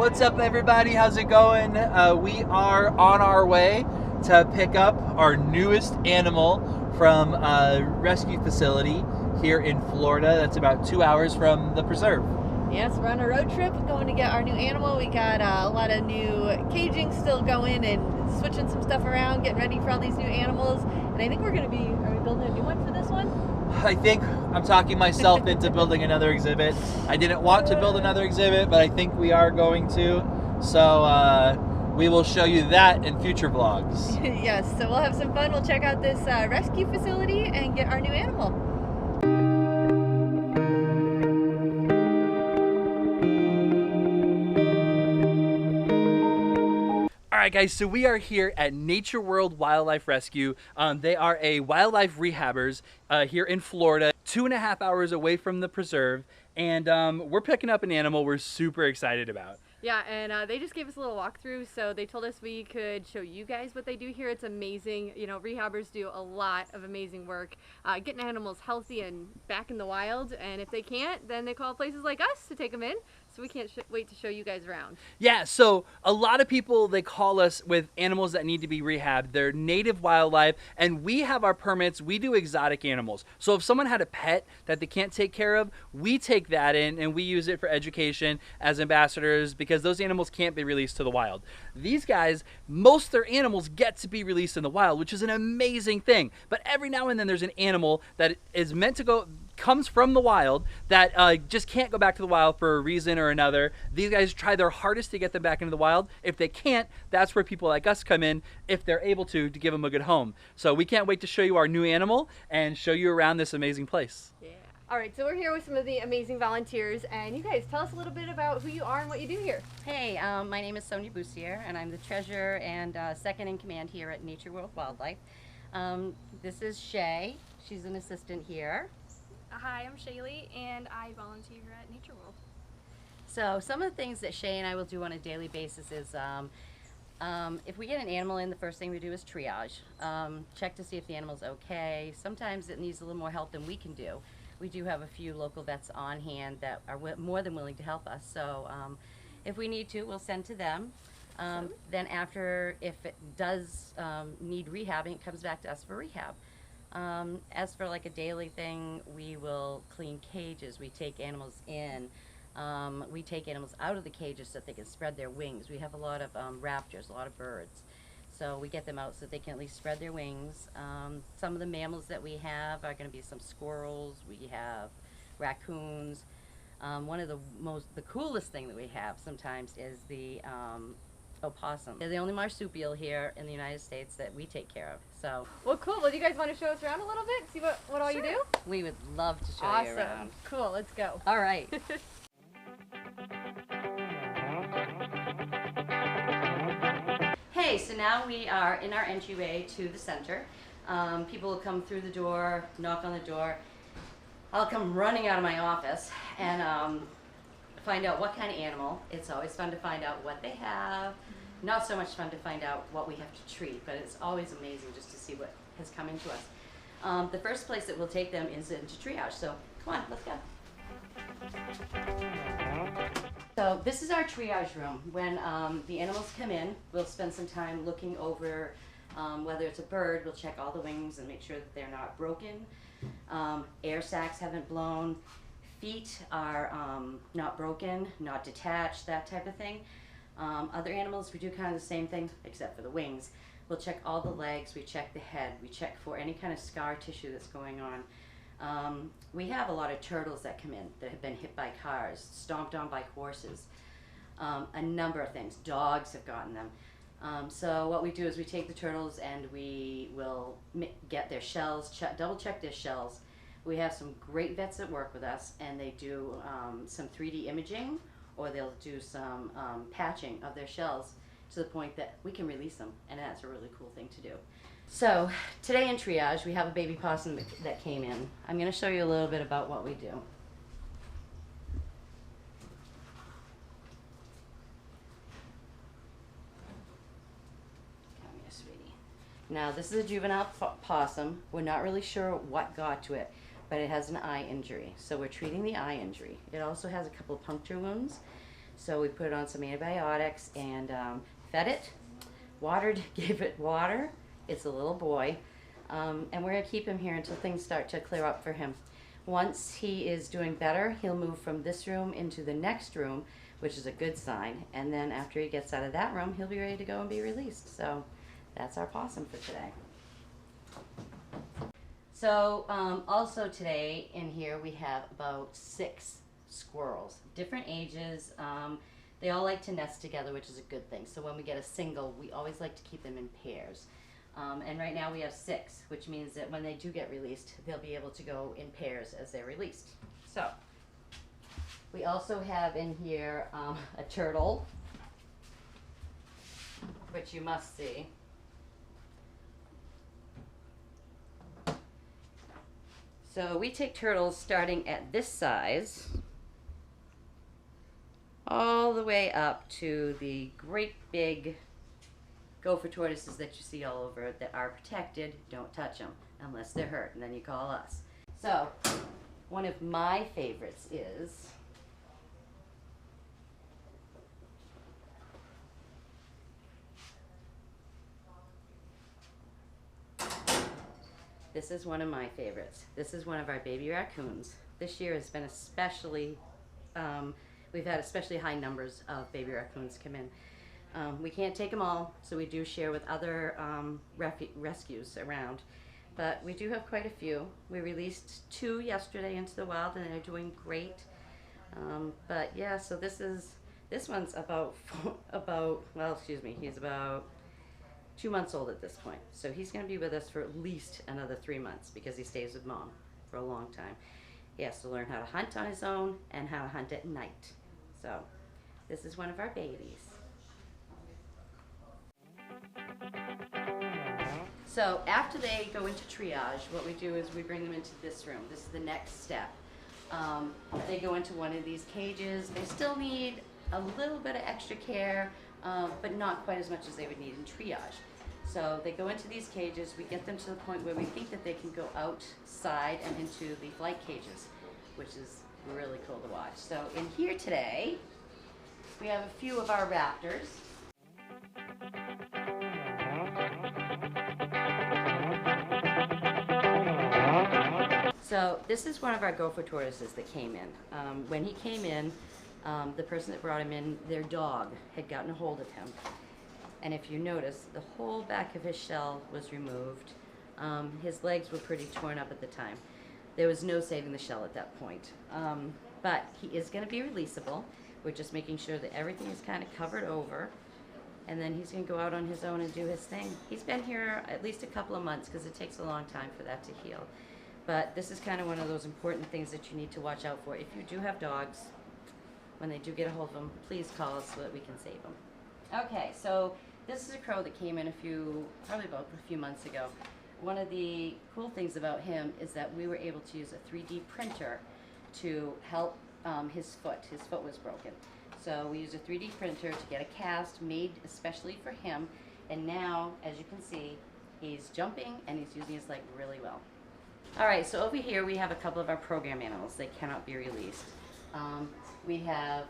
What's up, everybody? How's it going? We are on our way to pick up our newest animal from a rescue facility here in Florida. That's about 2 hours from the preserve. Yes, we're on a road trip going to get our new animal. We got a lot of new caging still going and switching some stuff around, getting ready for all these new animals. And I think we're going to be, are we building a new one for this one? I think I'm talking myself into building another exhibit. I didn't want to build another exhibit, but I think we are going to. So we will show you that in future vlogs. Yes, so we'll have some fun. We'll check out this rescue facility and get our new animal. Alright guys, so we are here at Nature World Wildlife Rescue. They are a wildlife rehabbers here in Florida, 2.5 hours away from the preserve, and we're picking up an animal we're super excited about. Yeah, and they just gave us a little walkthrough, so they told us we could show you guys what they do here. It's amazing. You know, rehabbers do a lot of amazing work getting animals healthy and back in the wild, and if they can't, then they call places like us to take them in. So we can't wait to show you guys around. Yeah, so a lot of people, they call us with animals that need to be rehabbed. They're native wildlife, and we have our permits. We do exotic animals. So if someone had a pet that they can't take care of, we take that in and we use it for education as ambassadors because those animals can't be released to the wild. These guys, most of their animals get to be released in the wild, which is an amazing thing. But every now and then there's an animal that is meant to go, comes from the wild that just can't go back to the wild for a reason or another. These guys try their hardest to get them back into the wild. If they can't, that's where people like us come in, if they're able to give them a good home. So we can't wait to show you our new animal and show you around this amazing place. Yeah. All right, so we're here with some of the amazing volunteers, and you guys tell us a little bit about who you are and what you do here. Hey, my name is Sonia Boussier, and I'm the treasurer and second in command here at Nature World Wildlife. This is Shay. She's an assistant here. Hi, I'm Shaylee, and I volunteer at Nature World. So some of the things that Shay and I will do on a daily basis is if we get an animal in, the first thing we do is triage. Check to see if the animal's okay. Sometimes it needs a little more help than we can do. We do have a few local vets on hand that are more than willing to help us. So if we need to, we'll send to them. Then after, if it does need rehabbing, it comes back to us for rehab. As for like a daily thing, we will clean cages, we take animals in, we take animals out of the cages so that they can spread their wings. We have a lot of raptors, a lot of birds, so we get them out so that they can at least spread their wings. Some of the mammals that we have are going to be some squirrels, we have raccoons. One of the coolest thing that we have sometimes is the possum. They're the only marsupial here in the United States that we take care of. So, well, cool. Well, do you guys want to show us around a little bit? See what all you do? We would love to show you around. Cool. Let's go. All right. Hey, so now we are in our entryway to the center. People will come through the door, knock on the door. I'll come running out of my office and find out what kind of animal. It's always fun to find out what they have. Not so much fun to find out what we have to treat, but it's always amazing just to see what has come into us. The first place that we'll take them is into triage, so come on, let's go. So this is our triage room. When the animals come in, we'll spend some time looking over whether it's a bird. We'll check all the wings and make sure that they're not broken. Air sacs haven't blown. Feet are not broken, not detached, that type of thing. Other animals, we do kind of the same thing, except for the wings. We'll check all the legs, we check the head, we check for any kind of scar tissue that's going on. We have a lot of turtles that come in that have been hit by cars, stomped on by horses, a number of things. Dogs have gotten them. So what we do is we take the turtles and we will get their shells, double check their shells. We have some great vets that work with us, and they do some 3D imaging, or they'll do some patching of their shells to the point that we can release them, and that's a really cool thing to do. So today in triage, we have a baby possum that came in. I'm going to show you a little bit about what we do. Come here, sweetie. Now this is a juvenile possum. We're not really sure what got to it, but it has an eye injury, so we're treating the eye injury. It also has a couple of puncture wounds. So we put it on some antibiotics and fed it, watered, gave it water. It's a little boy. And we're going to keep him here until things start to clear up for him. Once he is doing better, he'll move from this room into the next room, which is a good sign. And then after he gets out of that room, he'll be ready to go and be released. So that's our possum for today. So also today in here we have about 6 squirrels, different ages. They all like to nest together, which is a good thing. So when we get a single, we always like to keep them in pairs. And right now we have 6, which means that when they do get released, they'll be able to go in pairs as they're released. So we also have in here a turtle, which you must see. So we take turtles starting at this size all the way up to the great big gopher tortoises that you see all over that are protected. Don't touch them unless they're hurt, and then you call us. So one of my favorites is this is one of my favorites. This is one of our baby raccoons. This year has been especially, we've had especially high numbers of baby raccoons come in. We can't take them all, so we do share with other rescues around. But we do have quite a few. We released 2 yesterday into the wild, and they're doing great. But yeah, so this one's he's about 2 months old at this point. So he's going to be with us for at least another 3 months because he stays with mom for a long time. He has to learn how to hunt on his own and how to hunt at night. So this is one of our babies. So after they go into triage, what we do is we bring them into this room. This is the next step. They go into one of these cages. They still need a little bit of extra care, but not quite as much as they would need in triage. So they go into these cages. We get them to the point where we think that they can go outside and into the flight cages, which is really cool to watch. So in here today, we have a few of our Raptors. So this is one of our gopher tortoises that came in. When he came in, the person that brought him in, their dog had gotten a hold of him. And if you notice, the whole back of his shell was removed. His legs were pretty torn up at the time. There was no saving the shell at that point. But he is going to be releasable. We're just making sure that everything is kind of covered over. And then he's going to go out on his own and do his thing. He's been here at least a couple of months because it takes a long time for that to heal. But this is kind of one of those important things that you need to watch out for. If you do have dogs, when they do get a hold of them, please call us so that we can save them. Okay, so this is a crow that came in probably about a few months ago. One of the cool things about him is that we were able to use a 3D printer to help his foot. His foot was broken. So we used a 3D printer to get a cast made especially for him. And now, as you can see, he's jumping and he's using his leg really well. All right, so over here we have a couple of our program animals that cannot be released. We have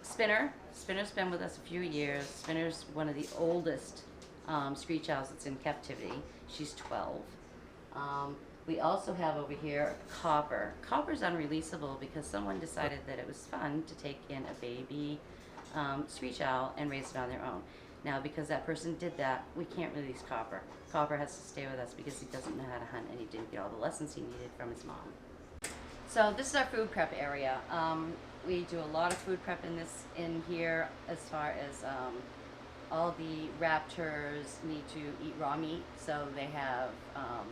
Spinner. Spinner's been with us a few years. Spinner's one of the oldest screech owls that's in captivity. She's 12. We also have over here Copper. Copper's unreleasable because someone decided that it was fun to take in a baby screech owl and raise it on their own. Now, because that person did that, we can't release Copper. Copper has to stay with us because he doesn't know how to hunt and he didn't get all the lessons he needed from his mom. So this is our food prep area. We do a lot of food prep in here as far as all the Raptors need to eat raw meat, so they have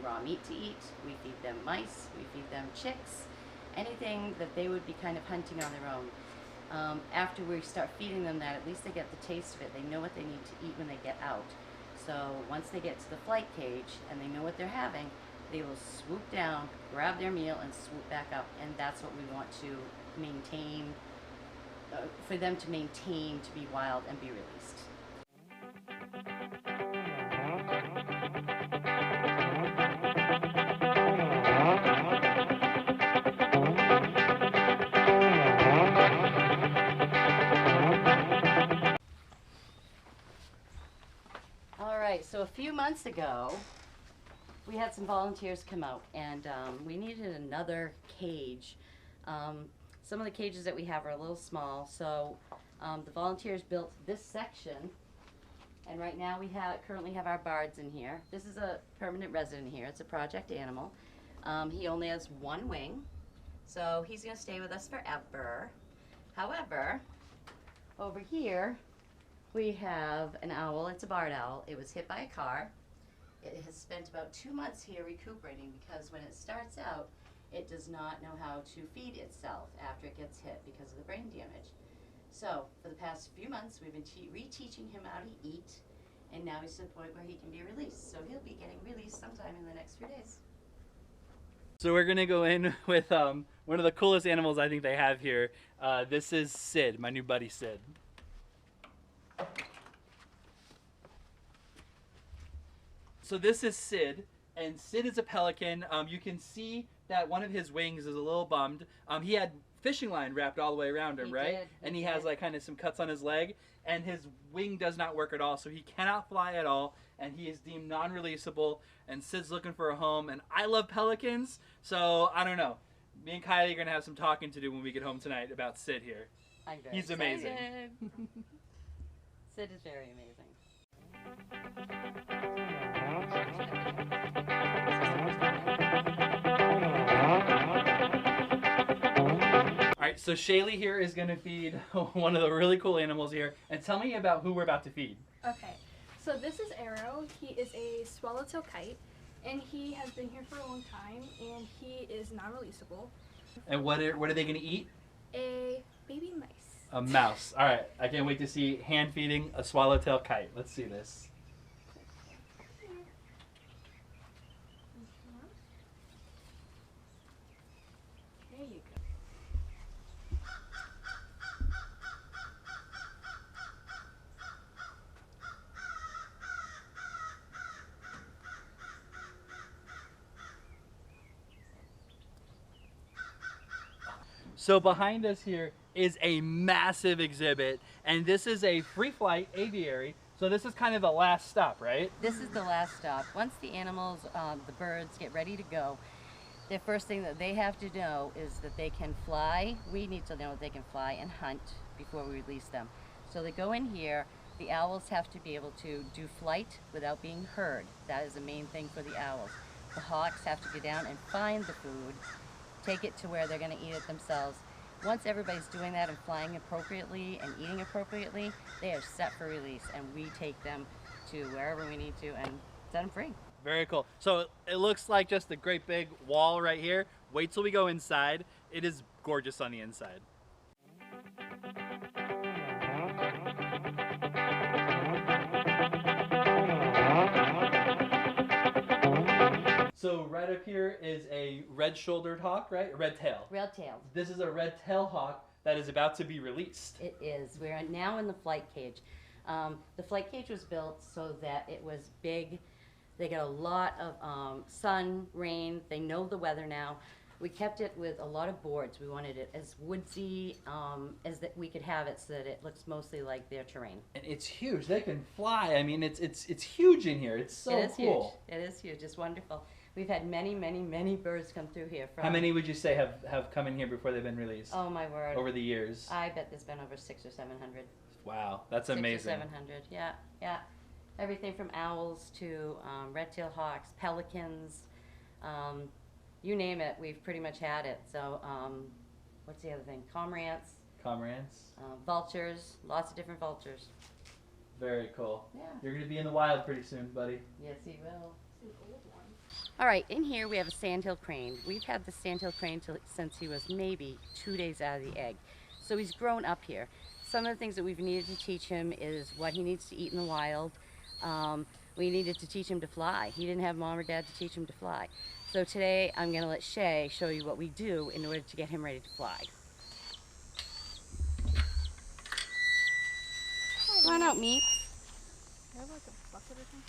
raw meat to eat. We feed them mice, we feed them chicks, anything that they would be kind of hunting on their own. After we start feeding them that, at least they get the taste of it. They know what they need to eat when they get out. So once they get to the flight cage and they know what they're having, they will swoop down, grab their meal, and swoop back up. And that's what we want to maintain, for them to maintain to be wild and be released. right, so a few months ago, we had some volunteers come out, and we needed another cage. Some of the cages that we have are a little small, so the volunteers built this section, and right now we currently have our bards in here. This is a permanent resident here. It's a project animal. He only has one wing, so he's going to stay with us forever. However, over here we have an owl. It's a barred owl. It was hit by a car. It has spent about 2 months here recuperating because when it starts out, it does not know how to feed itself after it gets hit because of the brain damage. So for the past few months, we've been reteaching him how to eat, and now he's to the point where he can be released. So he'll be getting released sometime in the next few days. So we're gonna go in with one of the coolest animals I think they have here. This is Sid, my new buddy Sid. So this is Sid, and Sid is a pelican. You can see that one of his wings is a little bummed. He had fishing line wrapped all the way around him, right? And he has like kind of some cuts on his leg, and his wing does not work at all, so he cannot fly at all, and he is deemed non-releasable, and Sid's looking for a home, and I love pelicans, so I don't know. Me and Kylie are going to have some talking to do when we get home tonight about Sid here. I'm very He's excited. amazing. Sid is very amazing. All right, so Shaylee here is going to feed one of the really cool animals here, and tell me about who we're about to feed. Okay, so this is Arrow. He is a swallowtail kite, and he has been here for a long time, and he is non-releasable. And what are they going to eat? A baby mice. A mouse. All right, I can't wait to see hand feeding a swallowtail kite. Let's see this. There you go. So behind us here is a massive exhibit, and this is a free flight aviary. So this is kind of the last stop, right? This is the last stop. Once the animals, the birds, get ready to go, the first thing that they have to know is that they can fly. We need to know that they can fly and hunt before we release them. So they go in here. The owls have to be able to do flight without being heard. That is the main thing for the owls. The hawks have to go down and find the food, take it to where they're going to eat it themselves. Once everybody's doing that and flying appropriately and eating appropriately, they are set for release, and we take them to wherever we need to and set them free. Very cool. So it looks like just a great big wall right here. Wait till we go inside. It is gorgeous on the inside. So right up here is a red-shouldered hawk, right? A red tail. Red-tailed. This is a red-tailed hawk that is about to be released. It is. We're now in the flight cage. The flight cage was built so that it was big. They get a lot of sun, rain. They know the weather now. We kept it with a lot of boards. We wanted it as woodsy as that we could have it so that it looks mostly like their terrain. And it's huge. They can fly. I mean, it's huge in here. It's so It is cool. huge. It is huge. It's wonderful. We've had many, many, many birds come through here. How many would you say have come in here before they've been released? Oh my word! Over the years. I bet there's been over 600 or 700. Wow, that's 600 amazing. or 700. Yeah, yeah. Everything from owls to red-tailed hawks, pelicans, you name it. We've pretty much had it. So, what's the other thing? Cormorants. Cormorants. Vultures. Lots of different vultures. Very cool. Yeah. You're gonna be in the wild pretty soon, buddy. Yes, he will. It's an old one. All right, in here we have a Sandhill Crane. We've had the Sandhill Crane since he was maybe 2 days out of the egg. So he's grown up here. Some of the things that we've needed to teach him is what he needs to eat in the wild. We needed to teach him to fly. He didn't have mom or dad to teach him to fly. So today I'm going to let Shay show you what we do in order to get him ready to fly. Come on out, Meep. Do you have like a bucket or something?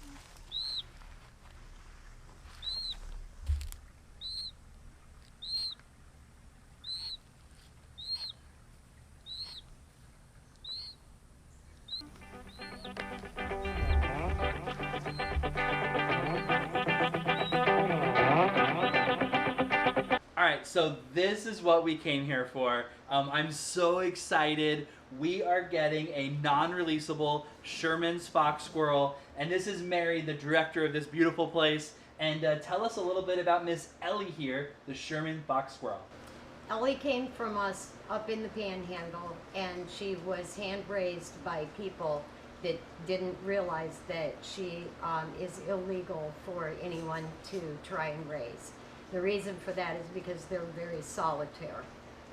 right, so this is what we came here for. I'm so excited. We are getting a non-releasable Shermans Box Squirrel, and this is Mary, the director of this beautiful place. And tell us a little bit about Miss Ellie here, the Shermans Box Squirrel. Ellie came from us up in the Panhandle, and she was hand-raised by people that didn't realize that she is illegal for anyone to try and raise. The reason for that is because they're very solitary.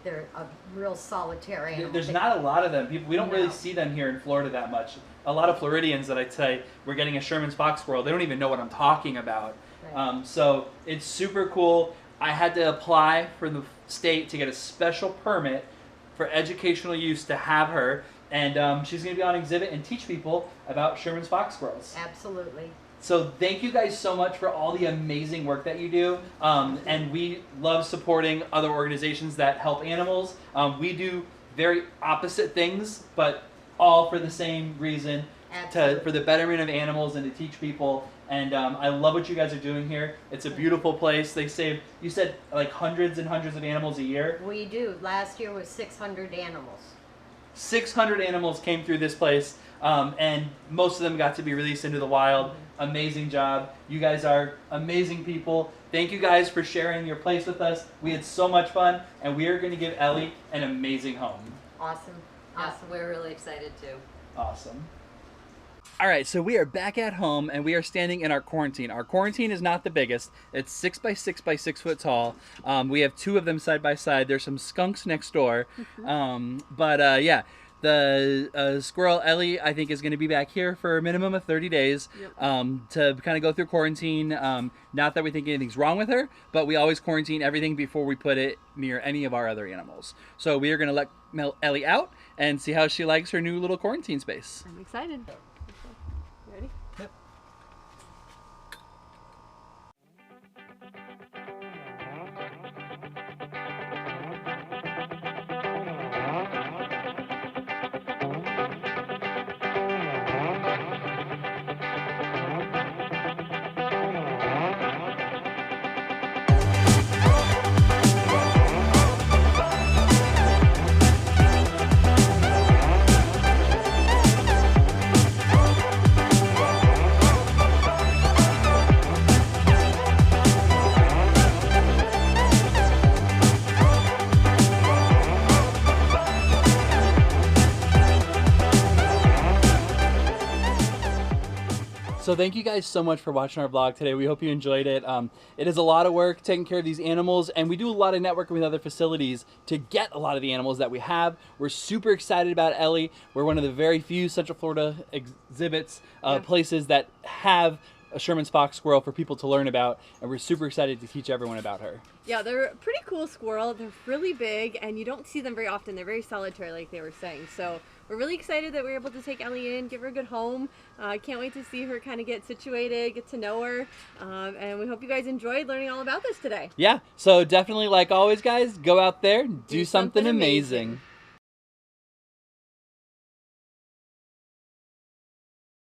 They're a real solitary animal. There's not a lot of them. We don't really No. see them here in Florida that much. A lot of Floridians that I'd say we're getting a Shermans Box Squirrel, they don't even know what I'm talking about. Right. So it's super cool. I had to apply for the state to get a special permit for educational use to have her, and she's going to be on exhibit and teach people about Shermans Box Squirrels. Absolutely. So thank you guys so much for all the amazing work that you do, and we love supporting other organizations that help animals. We do very opposite things, but all for the same reason, for the betterment of animals and to teach people. And I love what you guys are doing here. It's a beautiful place. They save, you said, like hundreds and hundreds of animals a year? We do. Last year was 600 animals. 600 animals came through this place, and most of them got to be released into the wild. Amazing job. You guys are amazing people. Thank you guys for sharing your place with us. We had so much fun, and we are going to give Ellie an amazing home. Awesome. Yes, we're really excited too. Awesome. All right, so we are back at home, and we are standing in our quarantine. Our quarantine is not the biggest. It's 6 by 6 by 6 foot tall. We have two of them side by side. There's some skunks next door. Yeah, the squirrel Ellie, I think, is going to be back here for a minimum of 30 days to kind of go through quarantine. Not that we think anything's wrong with her, but we always quarantine everything before we put it near any of our other animals. So we are going to let Ellie out and see how she likes her new little quarantine space. I'm excited. You ready? Yep. So thank you guys so much for watching our vlog today. We hope you enjoyed it. It is a lot of work taking care of these animals, and we do a lot of networking with other facilities to get a lot of the animals that we have. We're super excited about Ellie. We're one of the very few Central Florida exhibits, places that have a Shermans Box Squirrel for people to learn about, and we're super excited to teach everyone about her. Yeah, they're a pretty cool squirrel. They're really big, and you don't see them very often. They're very solitary, like they were saying. So we're really excited that we're able to take Ellie in, give her a good home. I can't wait to see her kind of get situated, get to know her, and we hope you guys enjoyed learning all about this today. Yeah, so definitely, like always, guys, go out there, do something amazing.